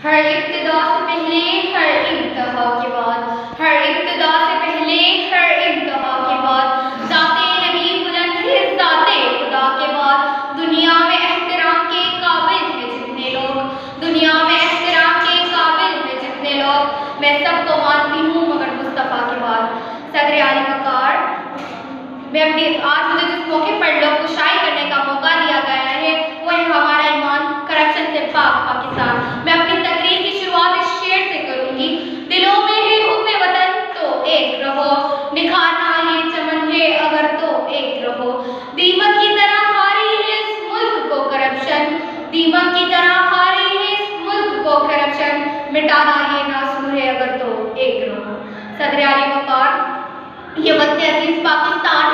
हर इब्तिदा से पहले हर इंतहा के बाद, हर इब्तिदा से पहले हर इंतहा के बाद, ज़ाते नबी बुलंद है ज़ाते खुदा के बाद। दुनिया में एहतराम के काबिल है जितने लोग, दुनिया में एहतराम के काबिल है जितने लोग, मैं सबको मानती हूँ मगर मुस्तफ़ा के बाद। सदर आली वक़ार, मैं अपनी आज मुझे जिस मौके पर लोग को शायरी करने का मौका दिया गया है वो है हमारा ईमान करप्शन से पाक पाकिस्तान। मैं अपनी तकरीर की शुरुआत इस शेर से करूंगी। दिलों में है हुब्बे वतन तो एक रहो, निखारना ये चमन है अगर तो एक रहो। दीमक की तरह खा रही है इस मुल्क को करप्शन, दीमक की तरह खा रही है इस मुल्क को करप्शन, मिटाना ये नासूर है अगर तो एक रहो। सदर आली वक़ार, ये वक्त अजीज पाकिस्तान